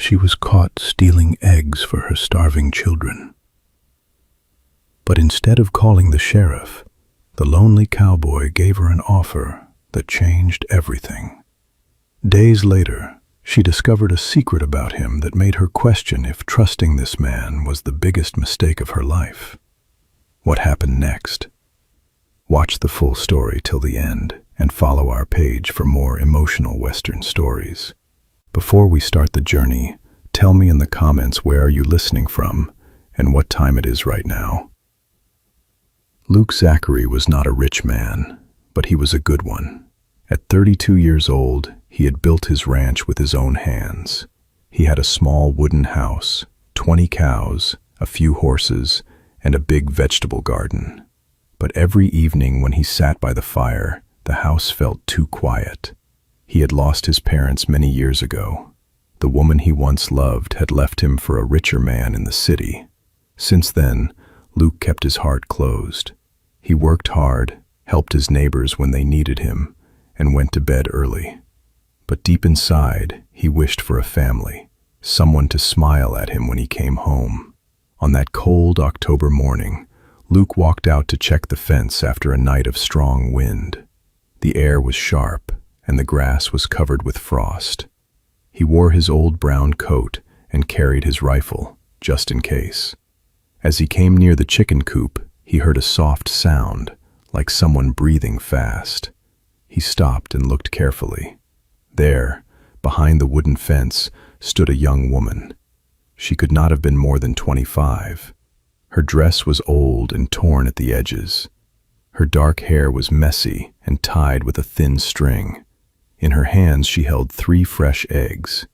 she was caught stealing eggs for her starving children. But instead of calling the sheriff, the lonely cowboy gave her an offer that changed everything. Days later, she discovered a secret about him that made her question if trusting this man was the biggest mistake of her life. What happened next? Watch the full story till the end and follow our page for more emotional Western stories. Before we start the journey, tell me in the comments where are you listening from and what time it is right now. Luke Zachary was not a rich man, but he was a good one. At 32 years old, he had built his ranch with his own hands. He had a small wooden house, 20 cows, a few horses, and a big vegetable garden. But every evening when he sat by the fire, the house felt too quiet. He had lost his parents many years ago. The woman he once loved had left him for a richer man in the city. Since then, Luke kept his heart closed. He worked hard, helped his neighbors when they needed him, and went to bed early. But deep inside, he wished for a family, someone to smile at him when he came home. On that cold October morning, Luke walked out to check the fence after a night of strong wind. The air was sharp, and the grass was covered with frost. He wore his old brown coat and carried his rifle, just in case. As he came near the chicken coop, he heard a soft sound, like someone breathing fast. He stopped and looked carefully. There, behind the wooden fence, stood a young woman. She could not have been more than 25. Her dress was old and torn at the edges. Her dark hair was messy and tied with a thin string. In her hands she held 3 fresh eggs.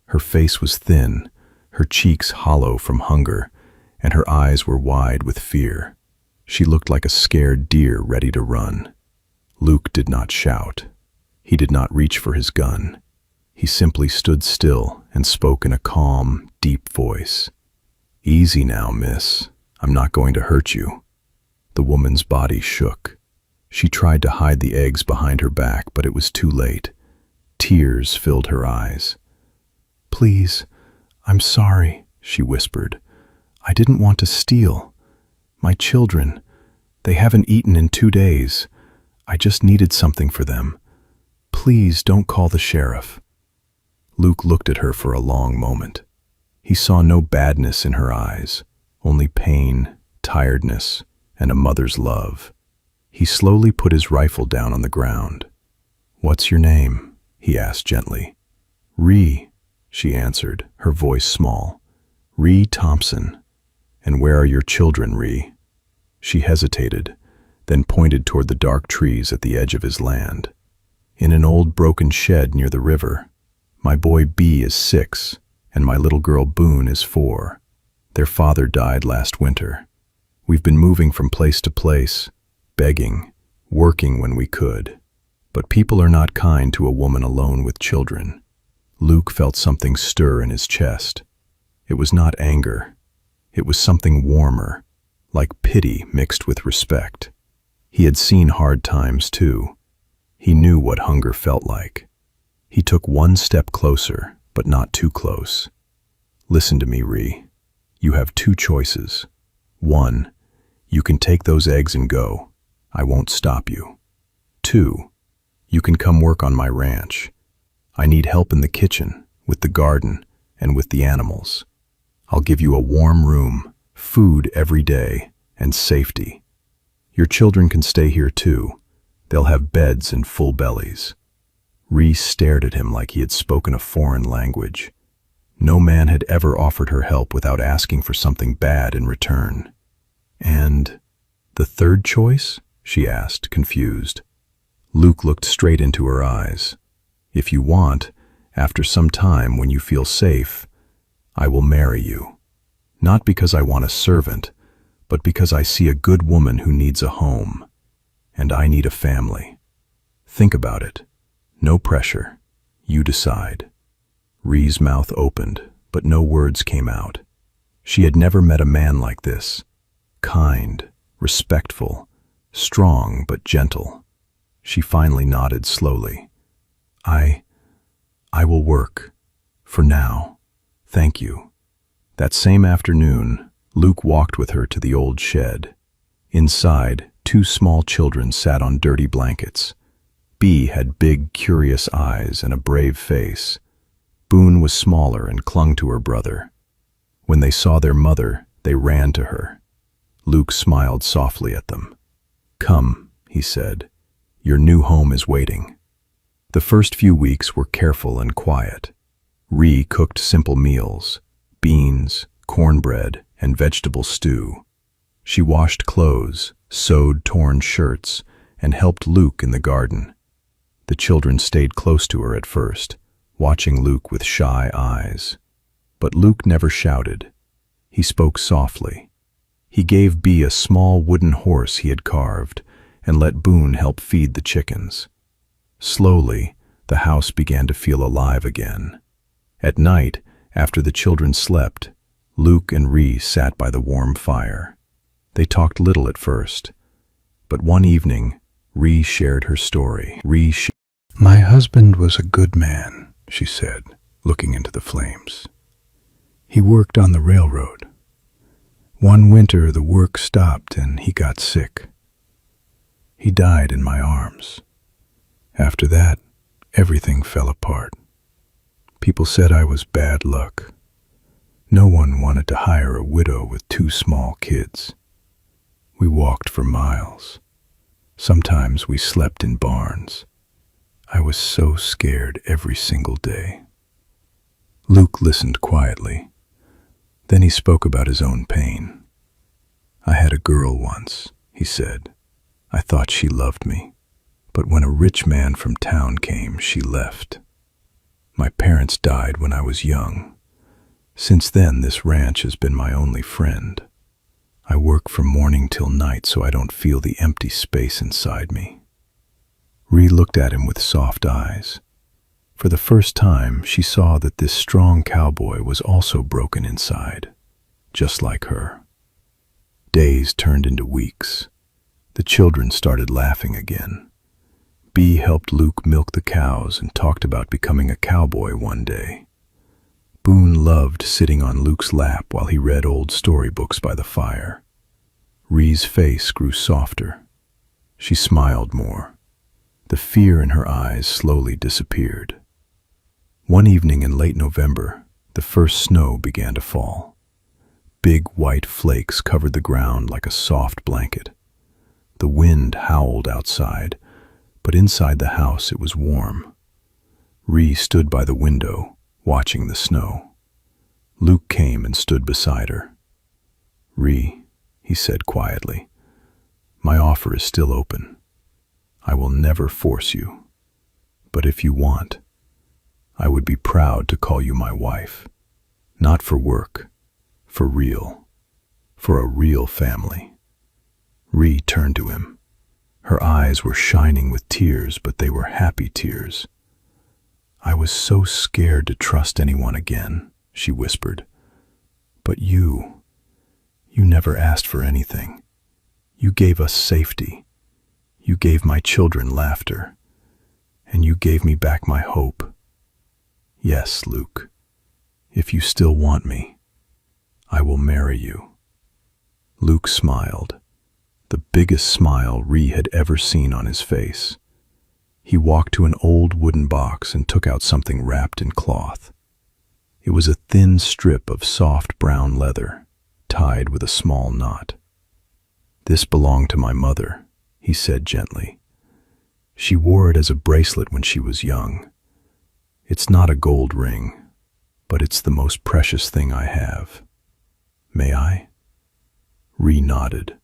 Her face was thin, her cheeks hollow from hunger, and her eyes were wide with fear. She looked like a scared deer ready to run. Luke did not shout. He did not reach for his gun. He simply stood still and spoke in a calm, deep voice. "Easy now, miss. I'm not going to hurt you." The woman's body shook. She tried to hide the eggs behind her back, but it was too late. Tears filled her eyes. "Please, I'm sorry," she whispered. "I didn't want to steal. My children, they haven't eaten in 2 days. I just needed something for them. Please don't call the sheriff." Luke looked at her for a long moment. He saw no badness in her eyes, only pain, tiredness, and a mother's love. He slowly put his rifle down on the ground. "What's your name?" he asked gently. "Ree," she answered, her voice small. "Ree Thompson. And where are your children, Ree?" She hesitated, then pointed toward the dark trees at the edge of his land. "In an old broken shed near the river. My boy B is 6, and my little girl Boone is 4. Their father died last winter. We've been moving from place to place, begging, working when we could. But people are not kind to a woman alone with children." Luke felt something stir in his chest. It was not anger. It was something warmer, like pity mixed with respect. He had seen hard times too. He knew what hunger felt like. He took one step closer, but not too close. "Listen to me, Ree. You have 2 choices. 1, you can take those eggs and go. I won't stop you. 2, you can come work on my ranch. I need help in the kitchen, with the garden, and with the animals. I'll give you a warm room, food every day, and safety. Your children can stay here too. They'll have beds and full bellies." Ree stared at him like he had spoken a foreign language. No man had ever offered her help without asking for something bad in return. "And the 3rd choice?" she asked, confused. Luke looked straight into her eyes. "If you want, after some time when you feel safe, I will marry you. Not because I want a servant, but because I see a good woman who needs a home. And I need a family. Think about it. No pressure. You decide." Ree's mouth opened, but no words came out. She had never met a man like this. Kind, respectful, strong but gentle. She finally nodded slowly. I will work. For now. "Thank you." That same afternoon, Luke walked with her to the old shed. Inside, two small children sat on dirty blankets. Bee had big, curious eyes and a brave face. Boone was smaller and clung to her brother. When they saw their mother, they ran to her. Luke smiled softly at them. "Come," he said, "your new home is waiting." The first few weeks were careful and quiet. Ree cooked simple meals: beans, cornbread, and vegetable stew. She washed clothes, sewed torn shirts, and helped Luke in the garden. The children stayed close to her at first, watching Luke with shy eyes. But Luke never shouted. He spoke softly. He gave Bee a small wooden horse he had carved and let Boone help feed the chickens. Slowly, the house began to feel alive again. At night, after the children slept, Luke and Ree sat by the warm fire. They talked little at first, but one evening, Ree shared her story. "My husband was a good man," she said, looking into the flames. "He worked on the railroad. One winter the work stopped and he got sick. He died in my arms. After that, everything fell apart. People said I was bad luck. No one wanted to hire a widow with two small kids. We walked for miles. Sometimes we slept in barns. I was so scared every single day." Luke listened quietly. Then he spoke about his own pain. "I had a girl once," he said. "I thought she loved me. But when a rich man from town came, she left. My parents died when I was young. Since then, this ranch has been my only friend. I work from morning till night so I don't feel the empty space inside me." Ree looked at him with soft eyes. For the first time, she saw that this strong cowboy was also broken inside, just like her. Days turned into weeks. The children started laughing again. Bee helped Luke milk the cows and talked about becoming a cowboy one day. Boone loved sitting on Luke's lap while he read old storybooks by the fire. Ree's face grew softer. She smiled more. The fear in her eyes slowly disappeared. One evening in late November, the first snow began to fall. Big white flakes covered the ground like a soft blanket. The wind howled outside, but inside the house it was warm. Ree stood by the window, watching the snow. Luke came and stood beside her. "Ree," he said quietly, "my offer is still open. I will never force you. But if you want, I would be proud to call you my wife. Not for work, for real, for a real family." Ree turned to him. Her eyes were shining with tears, but they were happy tears. "I was so scared to trust anyone again," she whispered. "But you never asked for anything. You gave us safety. You gave my children laughter. And you gave me back my hope. Yes, Luke, if you still want me, I will marry you." Luke smiled, the biggest smile Ree had ever seen on his face. He walked to an old wooden box and took out something wrapped in cloth. It was a thin strip of soft brown leather, tied with a small knot. "This belonged to my mother," he said gently. "She wore it as a bracelet when she was young. It's not a gold ring, but it's the most precious thing I have. May I?" Ree nodded.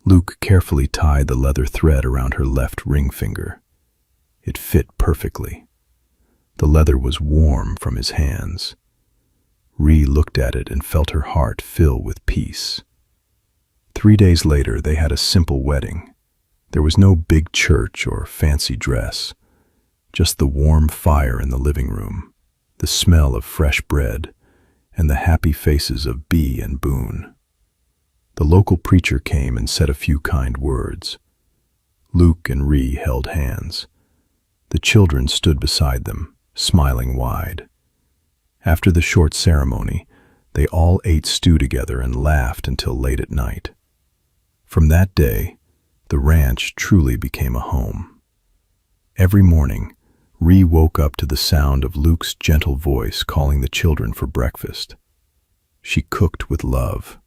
Luke carefully tied the leather thread around her left ring finger. It fit perfectly. The leather was warm from his hands. Ree looked at it and felt her heart fill with peace. 3 days later, they had a simple wedding. There was no big church or fancy dress, just the warm fire in the living room, the smell of fresh bread, and the happy faces of Bee and Boone. The local preacher came and said a few kind words. Luke and Ree held hands. The children stood beside them, smiling wide. After the short ceremony, they all ate stew together and laughed until late at night. From that day, the ranch truly became a home. Every morning, Ree woke up to the sound of Luke's gentle voice calling the children for breakfast. She cooked with love.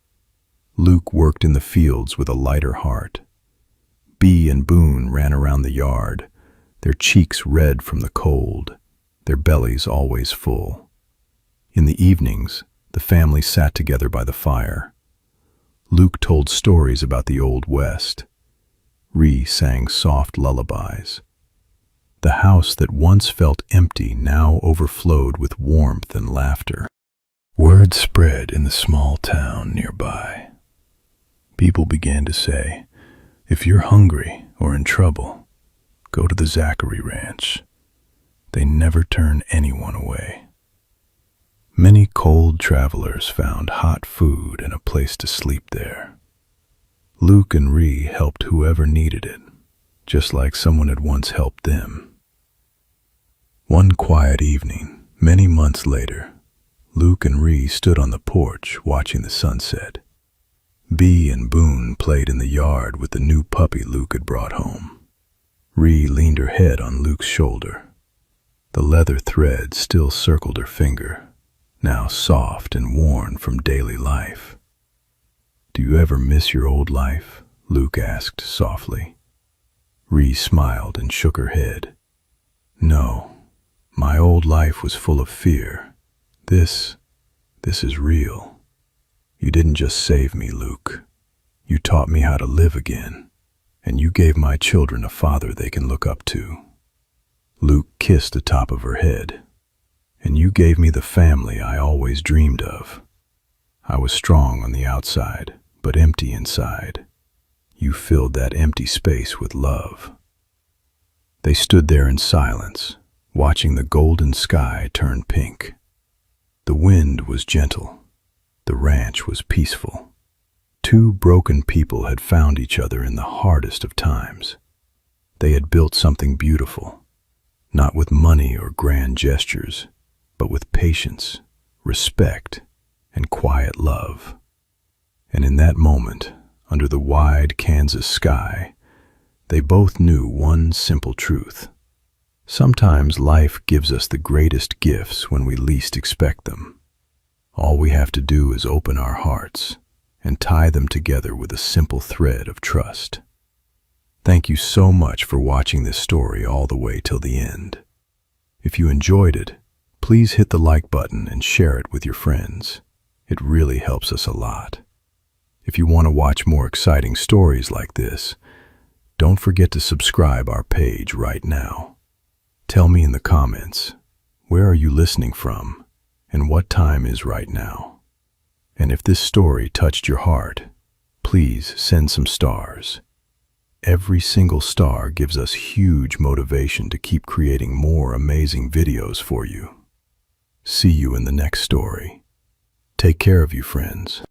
Luke worked in the fields with a lighter heart. Bee and Boone ran around the yard, their cheeks red from the cold, their bellies always full. In the evenings, the family sat together by the fire. Luke told stories about the Old West. Ree sang soft lullabies. The house that once felt empty now overflowed with warmth and laughter. Word spread in the small town nearby. People began to say, "If you're hungry or in trouble, go to the Zachary Ranch. They never turn anyone away." Many cold travelers found hot food and a place to sleep there. Luke and Ree helped whoever needed it, just like someone had once helped them. One quiet evening, many months later, Luke and Ree stood on the porch watching the sunset. Bee and Boone played in the yard with the new puppy Luke had brought home. Ree leaned her head on Luke's shoulder. The leather thread still circled her finger, now soft and worn from daily life. "Do you ever miss your old life?" Luke asked softly. Ree smiled and shook her head. "No, my old life was full of fear. This is real. You didn't just save me, Luke. You taught me how to live again, and you gave my children a father they can look up to." Luke kissed the top of her head. "And you gave me the family I always dreamed of. I was strong on the outside, but empty inside. You filled that empty space with love." They stood there in silence, watching the golden sky turn pink. The wind was gentle. The ranch was peaceful. Two broken people had found each other in the hardest of times. They had built something beautiful, not with money or grand gestures, but with patience, respect, and quiet love. And in that moment, under the wide Kansas sky, they both knew one simple truth. Sometimes life gives us the greatest gifts when we least expect them. All we have to do is open our hearts and tie them together with a simple thread of trust. Thank you so much for watching this story all the way till the end. If you enjoyed it, please hit the like button and share it with your friends. It really helps us a lot. If you want to watch more exciting stories like this, don't forget to subscribe our page right now. Tell me in the comments, where are you listening from and what time is right now? And if this story touched your heart, please send some stars. Every single star gives us huge motivation to keep creating more amazing videos for you. See you in the next story. Take care of you, friends.